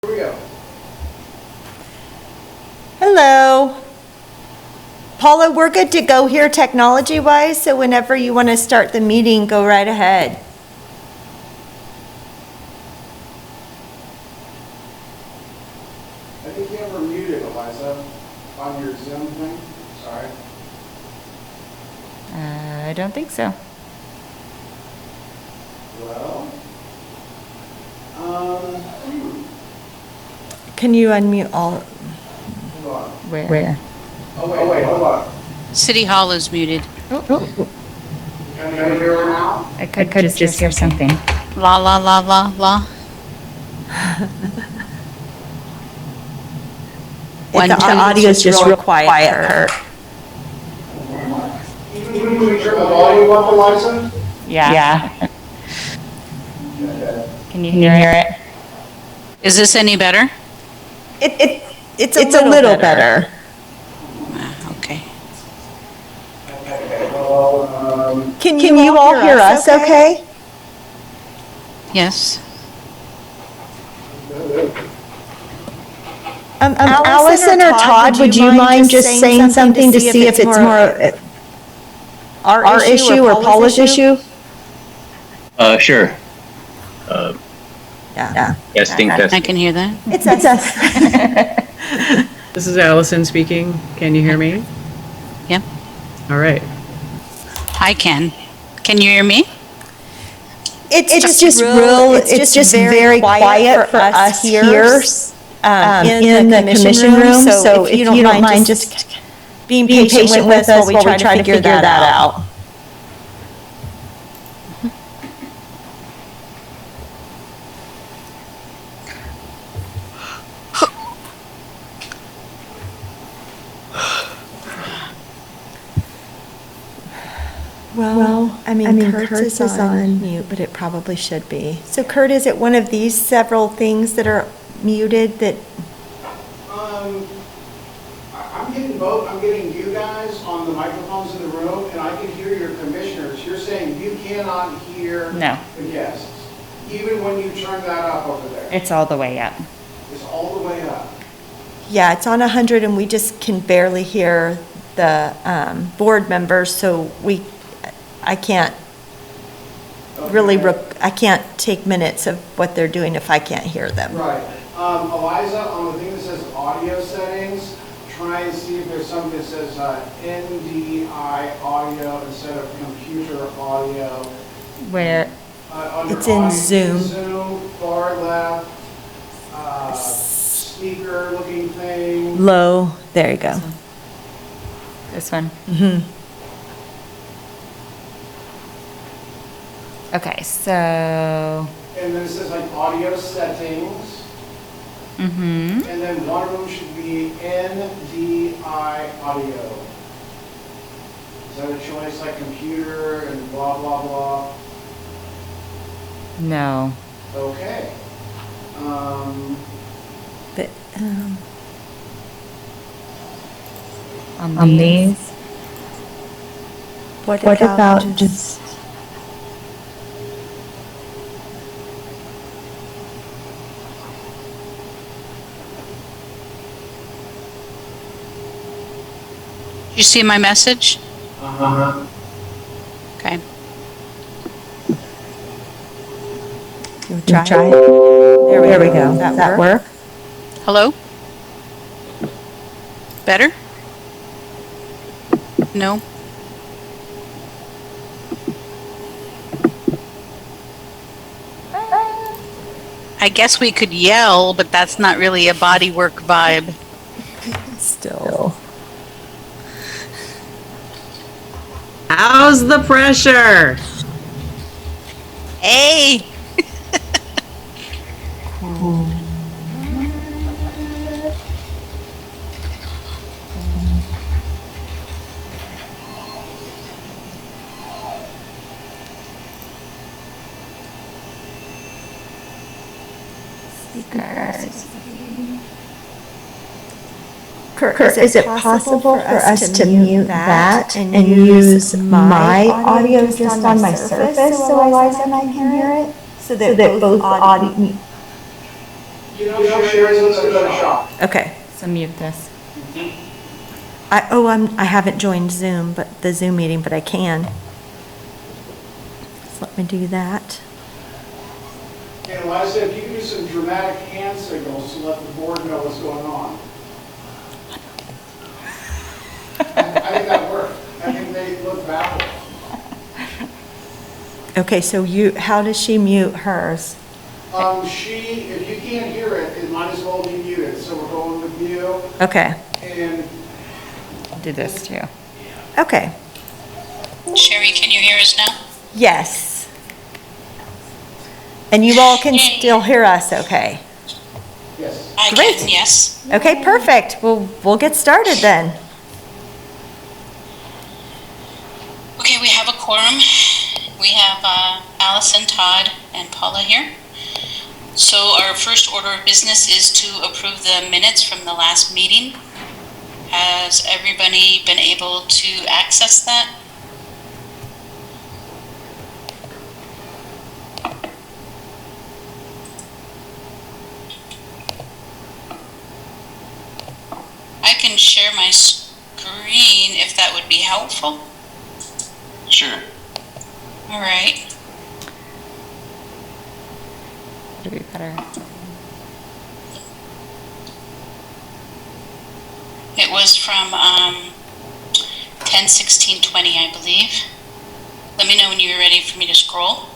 Here we go. Hello. Paula, we're good to go here technology-wise, so whenever you want to start the meeting, go right ahead. I think you have her muted, Eliza, on your Zoom thing. Sorry. I don't think so. Well, Can you unmute all? hold on. Where? Oh, wait, hold on. City Hall is muted. Can you hear her now? I could just hear something. La la la la la. The audio's just real quiet, Kurt. Even when we turn the volume up, Eliza? Yeah. Can you hear it? Is this any better? It's a little better. Okay. Well, Can you all hear us okay? Yes. Allison or Todd, would you mind just saying something to see if it's more our issue or Paula's issue? Sure. Yeah. Testing, I testing. can hear that. It's us. This is Allison speaking. Can you hear me? Yep. All right. I can. Can you hear me? It's just very quiet for us here in the commission room. So if you don't mind just being patient with us while we try to figure that out. Well, I mean, Kurt's is on mute, but it probably should be. So Kurt, is it one of these several things that are muted that? I'm getting both. I'm getting you guys on the microphones in the room, and I can hear your commissioners. You're saying you cannot hear No. the guests, even when you turn that up over there. It's all the way up. It's all the way up. Yeah, it's on 100 and we just can barely hear the board members, so I can't really, I can't take minutes of what they're doing if I can't hear them. Right. Eliza, on the thing that says audio settings, try and see if there's something that says NDI audio instead of computer audio. Where? On your It's in audio- Zoom. Zoom, far left, speaker looking thing. Low, there you go. This one? Mhm. Okay, so. And then it says like audio settings. Mm-hmm. And then one of them should be NDI audio. Is that a choice like computer and blah, blah, blah? No. Okay. But, On these? what about just? Did you see my message? Uh-huh. Okay. Try it. There we go. Does that work? Hello? Better? No? I guess we could yell, but that's not really a Bodywork vibe. Still. How's the pressure? Hey! Kurt, is it possible for us to mute that and use my audio just on my Surface so Eliza and I can hear it? So that both audio. Sherry's gonna give it a shot. Okay. So mute this. I haven't joined Zoom, but the Zoom meeting, but I can. So let me do that. And Liza, if you can do some dramatic hand signals to let the board know what's going on. I think that worked. I think they look baffled. Okay, so how does she mute hers? If you can't hear it, it might as well be muted. So we're going with you. Okay, And Do this too. okay, Sherry, can you hear us now? yes. And you all can still hear us, okay? yes. I Great. can, yes. Okay, perfect. We'll get started then. Okay, we have a quorum. We have Allison, Todd, and Paula here. So our first order of business is to approve the minutes from the last meeting. Has everybody been able to access that? I can share my screen if that would be helpful. Sure. All right. Would it be better? It was from 10/16/20, I believe. Let me know when you're ready for me to scroll.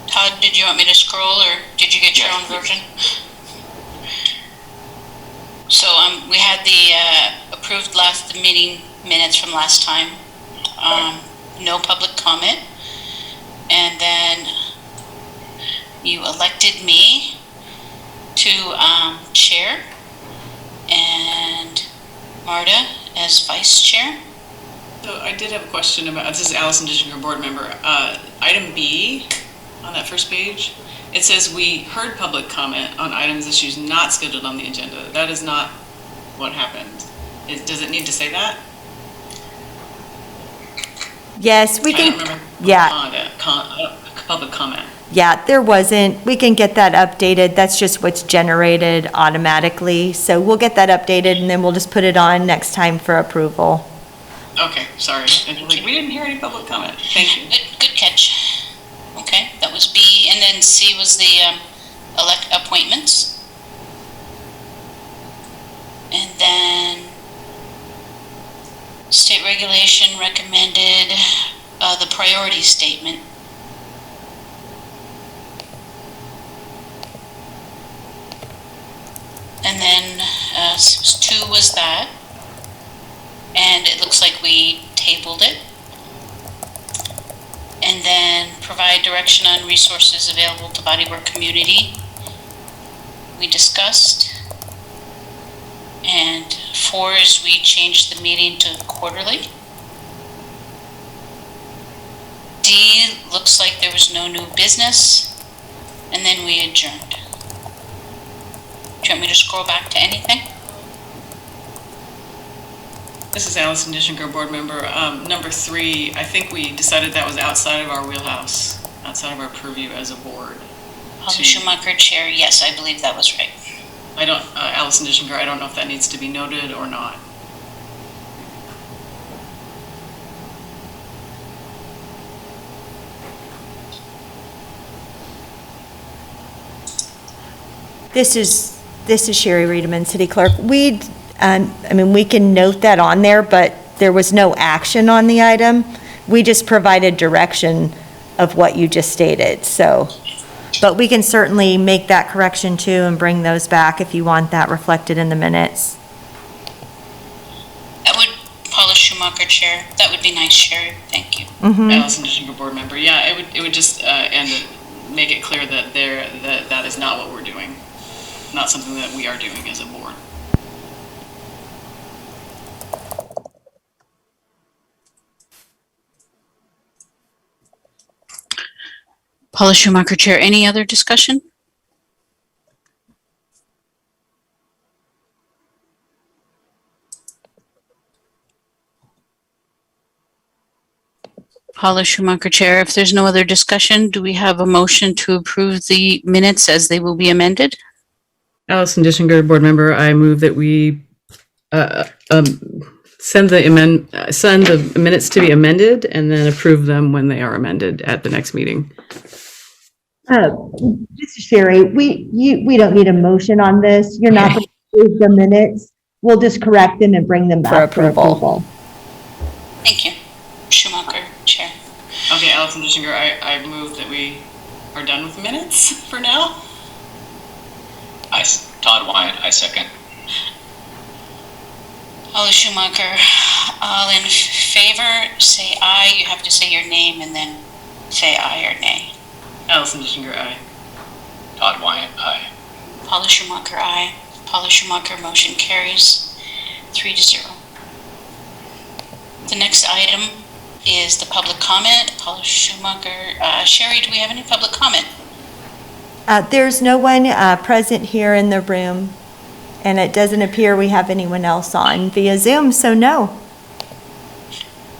Todd, did you want me to scroll or did you get your Yes, own please. version? So we had the approved the meeting minutes from last time. No public comment. And then you elected me to chair and Marta as vice chair. So I did have a question about, this is Allison Dishinger, board member. Item B on that first page, it says we heard public comment on items, issues not scheduled on the agenda. That is not what happened. Does it need to say that? Yes, we I don't can, remember. yeah, Public comment. yeah, there wasn't. We can get that updated. That's just what's generated automatically. So we'll get that updated and then we'll just put it on next time for approval. Okay, sorry. We didn't hear any public comment. Thank you. Good catch. Okay, that was B, and then C was the elect appointments. And then state regulation recommended the priority statement. And then 2 was that. And it looks like we tabled it. And then provide direction on resources available to Bodywork community. We discussed. And 4 is we changed the meeting to quarterly. D looks like there was no new business. And then we adjourned. Do you want me to scroll back to anything? This is Allison Dishinger, board member. Number 3, I think we decided that was outside of our wheelhouse, outside of our purview as a board. Holly Schumacher, chair. Yes, I believe that was right. I don't, Allison Dishinger, I don't know if that needs to be noted or not. This is Sherry Reederman, City Clerk. We can note that on there, but there was no action on the item. We just provided direction of what you just stated, so. But we can certainly make that correction too and bring those back if you want that reflected in the minutes. That would Paula Schumacher Schumacher, Chair. That would be nice, Sherry. Thank you. Allison Dishinger, board member. Yeah, it would just make it clear that that is not what we're doing, not something that we are doing as a board. Paula Schumacher, Chair. Any other discussion? Paula Schumacher, Chair. If there's no other discussion, do we have a motion to approve the minutes as they will be amended? Allison Dishinger, board member. I move that we send the minutes to be amended and then approve them when they are amended at the next meeting. This is Sherry. We don't need a motion on this. You're not going to approve the minutes. We'll just correct them and bring them back for approval. Thank you. Schumacher, Chair. Okay, Allison Dishinger, I move that we are done with the minutes for now. Todd Wyatt, I second. Paula Schumacher, all in favor, say aye. You have to say your name and then say aye or nay. Allison Dishinger, aye. Todd Wyatt, aye. Paula Schumacher, aye. Paula Schumacher, motion carries 3-0. The next item is the public comment. Paula Schumacher, Sherry, do we have any public comment? There's no one present here in the room, and it doesn't appear we have anyone else on via Zoom, so no.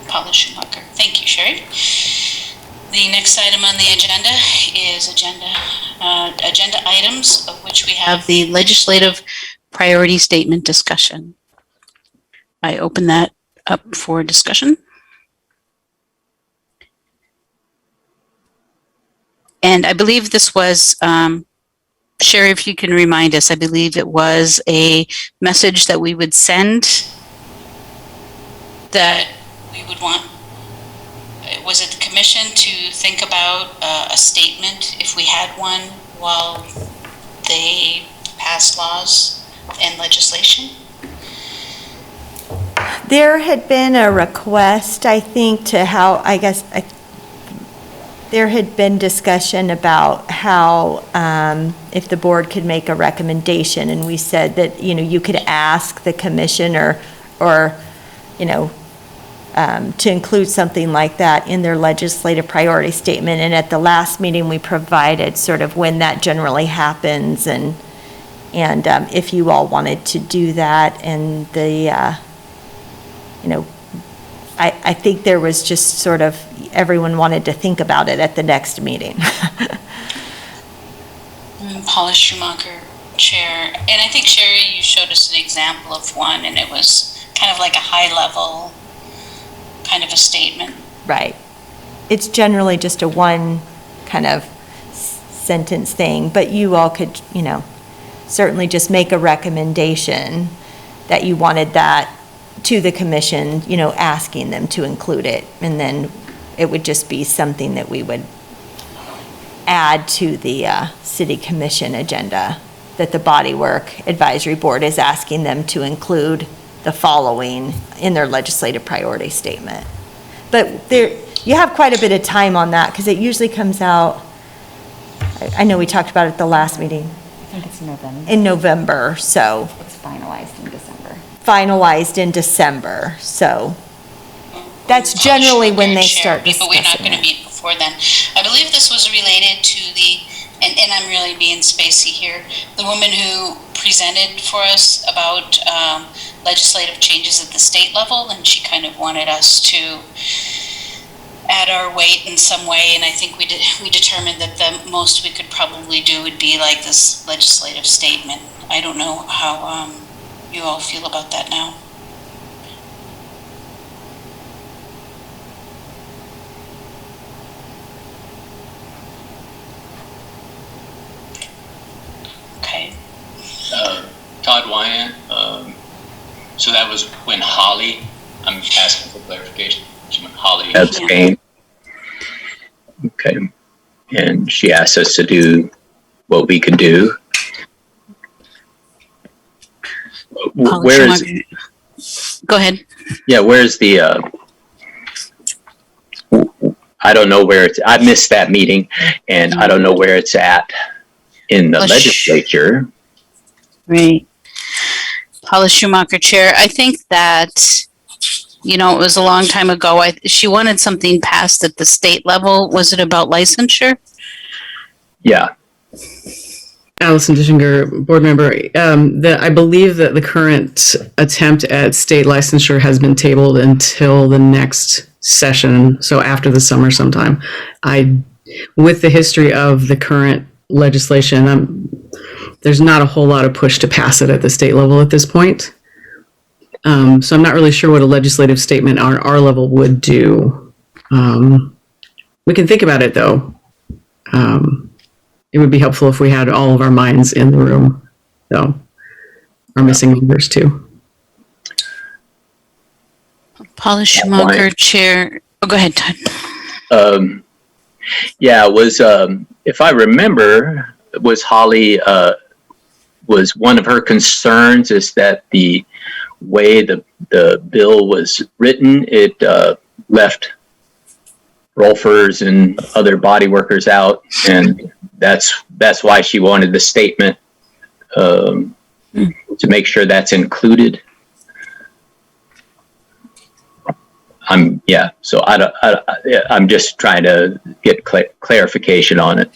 Paula Schumacher. Thank you, Sherry. The next item on the agenda is agenda items, of which we have the legislative priority statement discussion. I open that up for discussion. And I believe this was, Sherry, if you can remind us, I believe it was a message that we would send that we would want, was it the commission to think about a statement if we had one while they pass laws and legislation? There had been a request, I think, to how, there had been discussion about how if the board could make a recommendation, and we said that, you could ask the commission or to include something like that in their legislative priority statement. And at the last meeting, we provided sort of when that generally happens and if you all wanted to do that. And I think there was just sort of, everyone wanted to think about it at the next meeting. Paula Schumacher, Chair. And I think, Sherry, you showed us an example of one, and it was kind of like a high-level kind of a statement. Right. It's generally just a one kind of sentence thing, but you all could, certainly just make a recommendation that you wanted that to the commission, asking them to include it. And then it would just be something that we would add to the city commission agenda, that the Bodywork Advisory Board is asking them to include the following in their legislative priority statement. But you have quite a bit of time on that, because it usually comes out, I know we talked about it at the last meeting. I think it's November. In November, so. It's finalized in December. Finalized in December, so that's generally when they start discussing it. But we're not going to it. meet before then. I believe this was related to the, and I'm really being spacey here, the woman who presented for us about legislative changes at the state level, and she kind of wanted us to add our weight in some way, and I think we determined that the most we could probably do would be like this legislative statement. I don't know how you all feel about that now. Okay. Todd Wyatt, so that was when Holly, I'm asking for clarification, when Holly abstained. Okay. And she asked us to do what we could do. Go ahead. Yeah, where's the, I don't know where it's, I missed that meeting, and I don't know where it's at in the legislature. Right. Paula Schumacher, Chair. I think that, it was a long time ago. She wanted something passed at the state level. Was it about licensure? Yeah. Allison Dishinger, board member, I believe that the current attempt at state licensure has been tabled until the next session, so after the summer sometime. With the history of the current legislation, there's not a whole lot of push to pass it at the state level at this point. So I'm not really sure what a legislative statement on our level would do. We can think about it, though. It would be helpful if we had all of our minds in the room, though. Our missing members, too. Paula Schumacher, Chair. Oh, go ahead, Todd. Yeah, it was, if I remember, it was Holly, was one of her concerns is that the way the bill was written, it left rolfers and other body workers out, and that's why she wanted the statement to make sure that's included. So I'm just trying to get clarification on it.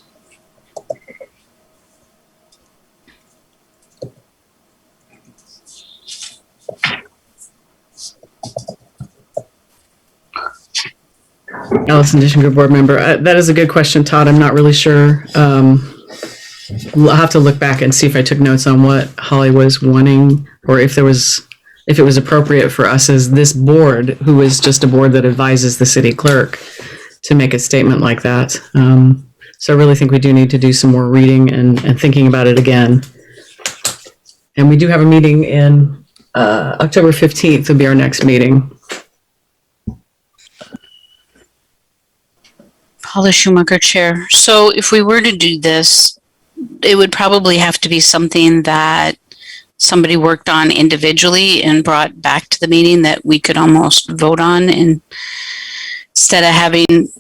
Allison Dishinger, board member. That is a good question, Todd. I'm not really sure. I'll have to look back and see if I took notes on what Holly was wanting, or if it was appropriate for us as this board, who is just a board that advises the city clerk, to make a statement like that. So I really think we do need to do some more reading and thinking about it again. And we do have a meeting in October 15th will be our next meeting. Paula Schumacher, Chair. So if we were to do this, it would probably have to be something that somebody worked on individually and brought back to the meeting that we could almost vote on, and instead of having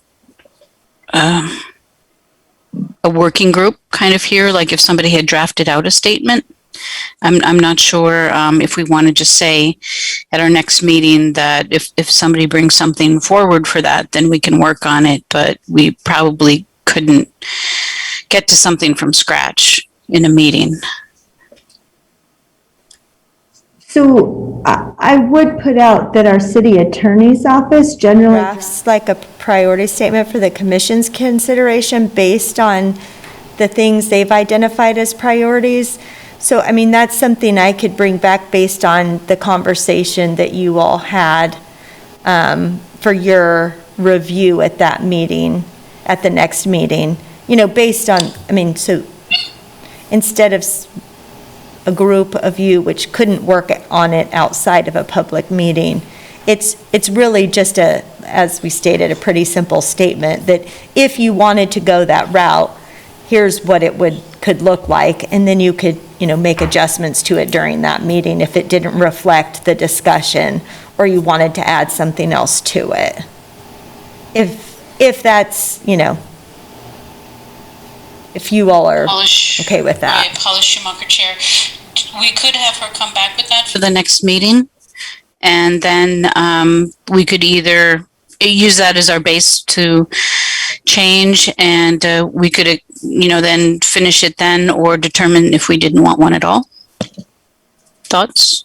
a working group kind of here, like if somebody had drafted out a statement. I'm not sure if we want to just say at our next meeting that if somebody brings something forward for that, then we can work on it, but we probably couldn't get to something from scratch in a meeting. So I would put out that our city attorney's office generally drafts like a priority statement for the commission's consideration based on the things they've identified as priorities. So, I mean, that's something I could bring back based on the conversation that you all had for your review at that meeting, at the next meeting. Based on, so instead of a group of you which couldn't work on it outside of a public meeting, it's really just as we stated, a pretty simple statement that if you wanted to go that route, here's what it could look like, and then you could make adjustments to it during that meeting if it didn't reflect the discussion or you wanted to add something else to it. If that's, if you all are okay with that. Right, Paula Schumacher, Chair. We could have her come back with that for the next meeting, and then we could either use that as our base to change, and we could then finish it then, or determine if we didn't want one at all. Thoughts?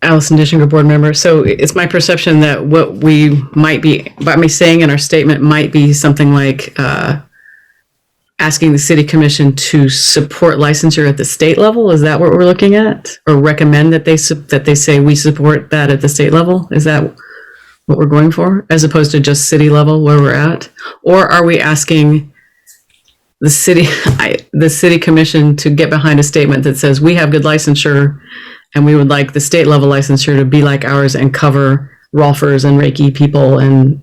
Allison Dishinger, board member. So it's my perception that what we might be, by me saying in our statement, might be something like asking the city commission to support licensure at the state level. Is that what we're looking at? Or recommend that they say we support that at the state level? Is that what we're going for, as opposed to just city level where we're at? Or are we asking the city commission to get behind a statement that says we have good licensure and we would like the state level licensure to be like ours and cover rolfers and Reiki people and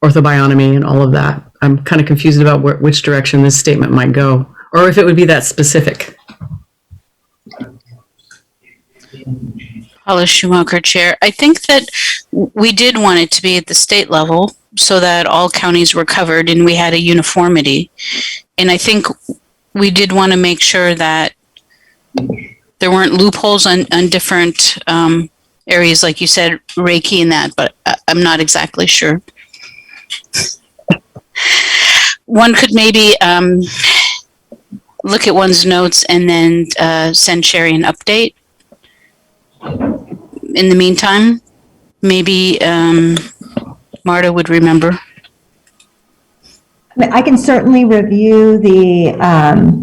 orthobionomy and all of that? I'm kind of confused about which direction this statement might go, or if it would be that specific. Paula Schumacher, Chair. I think that we did want it to be at the state level so that all counties were covered and we had a uniformity. And I think we did want to make sure that there weren't loopholes on different areas, like you said, Reiki and that, but I'm not exactly sure. One could maybe look at one's notes and then send Sherry an update. In the meantime, maybe Marta would remember. I mean, I can certainly review the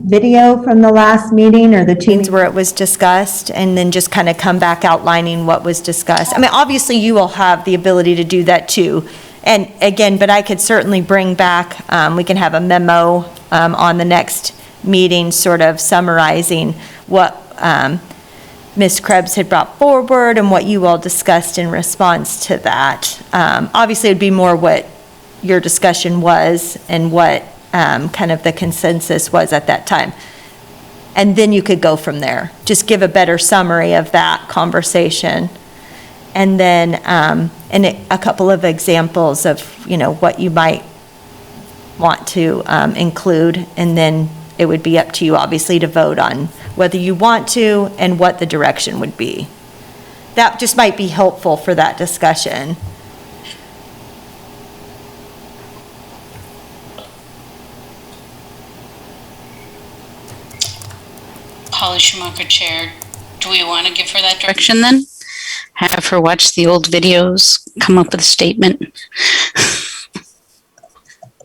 video from the last meeting or the teams where it was discussed, and then just kind of come back outlining what was discussed. I mean, obviously, you will have the ability to do that too. And again, but I could certainly bring back, we can have a memo on the next meeting sort of summarizing what Ms. Krebs had brought forward and what you all discussed in response to that. Obviously, it'd be more what your discussion was and what kind of the consensus was at that time. And then you could go from there. Just give a better summary of that conversation. And then a couple of examples of, what you might want to include. And then it would be up to you, obviously, to vote on whether you want to and what the direction would be. That just might be helpful for that discussion. Paula Schumacher, Chair. Do we want to give her that direction then? Have her watch the old videos, come up with a statement?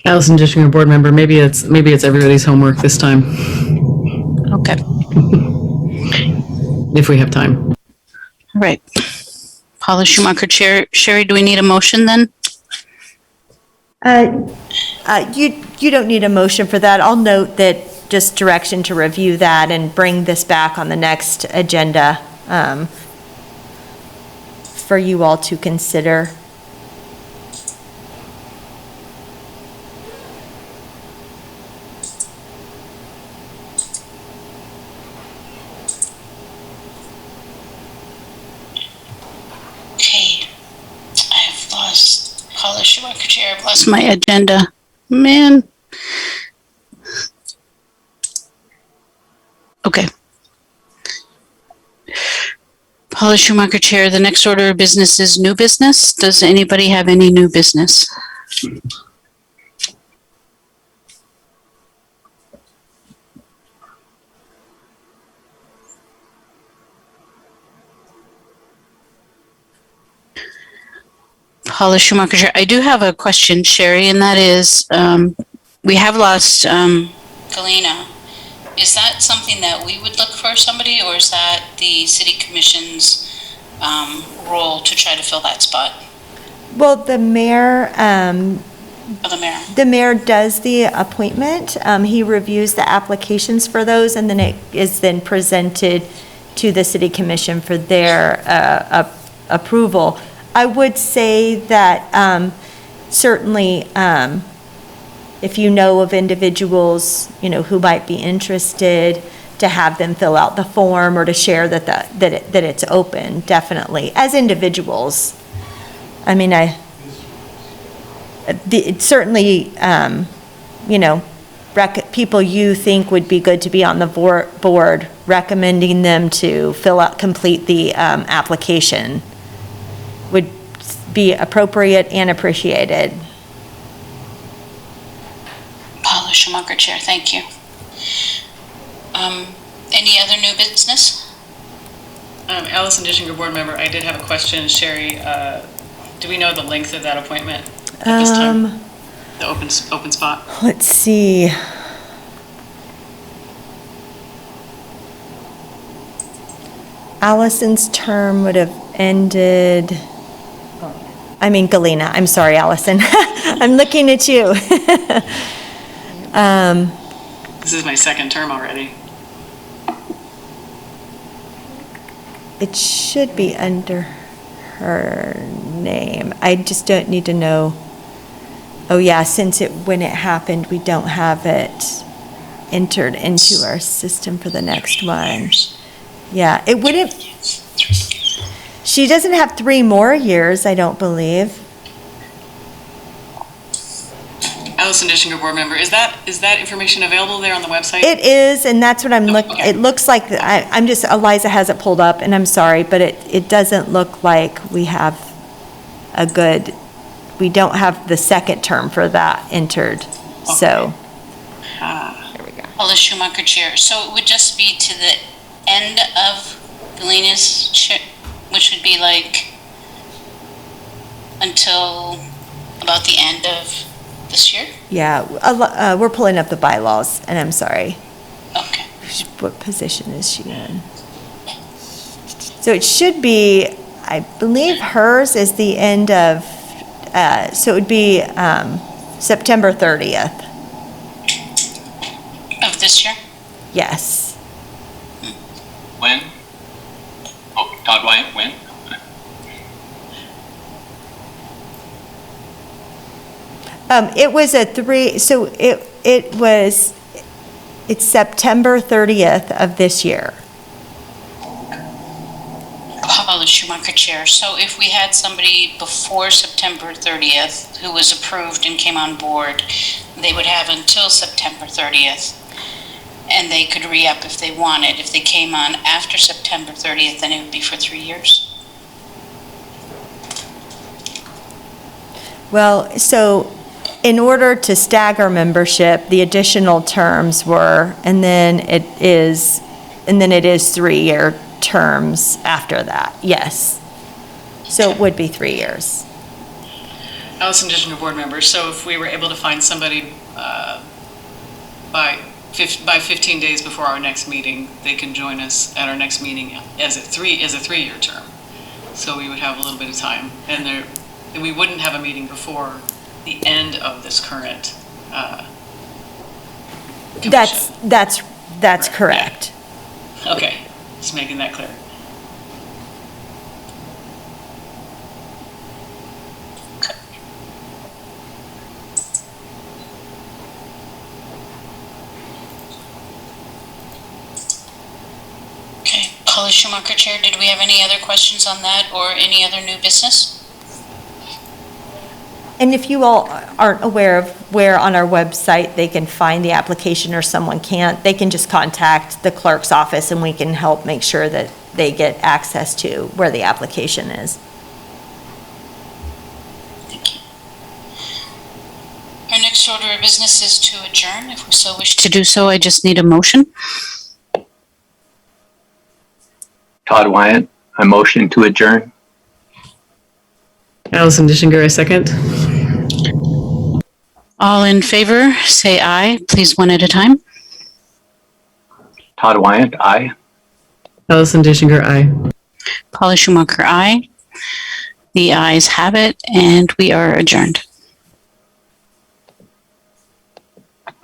Allison Dishinger, board member, maybe it's everybody's homework this time, Okay, if we have time. all right. Paula Schumacher, Chair. Sherry, do we need a motion then? You don't need a motion for that. I'll note that just direction to review that and bring this back on the next agenda for you all to consider. Okay, I've lost Paula Schumacher, Chair. I've lost my agenda. Man. Okay. Paula Schumacher, Chair. The next order of business is new business. Does anybody have any new business? Paula Schumacher, Chair. I do have a question, Sherry, and that is, we have lost Galena. Is that something that we would look for somebody, or is that the city commission's role to try to fill that spot? Well, the mayor, Of the mayor? the mayor does the appointment. He reviews the applications for those, and then it is then presented to the city commission for their approval. I would say that certainly, if you know of individuals, who might be interested, to have them fill out the form or to share that it's open, definitely, as individuals. I mean, it's certainly, people you think would be good to be on the board, recommending them to complete the application would be appropriate and appreciated. Paula Schumacher, Chair, thank you. Any other new business? Allison Dishinger, board member, I did have a question. Sherry, do we know the length of that appointment at this time? The open spot? Let's see. Allison's term would have ended, Galena, I'm sorry, Allison. I'm looking at you. This is my second term already. It should be under her name. I just don't need to know. Oh yeah, when it happened, we don't have it entered into our system for the next one. Yeah, it wouldn't. She doesn't have 3 more years, I don't believe. Allison Dishinger, board member, is that information available there on the website? It is, and that's what I'm looking, Okay. it looks like, I'm just, Eliza has it pulled up, and I'm sorry, but it doesn't look like we have a good, we don't have the second term for that entered, so. There we go. Paula Schumacher, Chair. So it would just be to the end of Galena's chair, which would be like until about the end of this year? Yeah, we're pulling up the bylaws, and I'm sorry. Okay. What position is she in? So it should be, I believe hers is the end of, so it would be September 30th. Of this year? Yes. When? Oh, Todd Wyatt, when? It was it's September 30th of this year. Paula Schumacher, Chair. So if we had somebody before September 30th who was approved and came on board, they would have until September 30th. And they could re-up if they wanted. If they came on after September 30th, then it would be for 3 years. Well, so in order to stagger membership, the additional terms were, and then it is 3-year terms after that, yes. So it would be 3 years. Allison Dishinger, board member, so if we were able to find somebody by 15 days before our next meeting, they can join us at our next meeting as a 3-year term. So we would have a little bit of time, and we wouldn't have a meeting before the end of this current commission. That's correct. Okay, just making that clear. Okay. Paula Schumacher, Chair. Did we have any other questions on that or any other new business? And if you all aren't aware of where on our website they can find the application or someone can't, they can just contact the clerk's office and we can help make sure that they get access to where the application is. Thank you. Our next order of business is to adjourn. If we so wish to do so, I just need a motion. Todd Wyatt, I motion to adjourn. Allison Dishinger, a second. All in favor, say aye, please, one at a time. Todd Wyatt, aye. Allison Dishinger, aye. Paula Schumacher, aye. The ayes have it, and we are adjourned.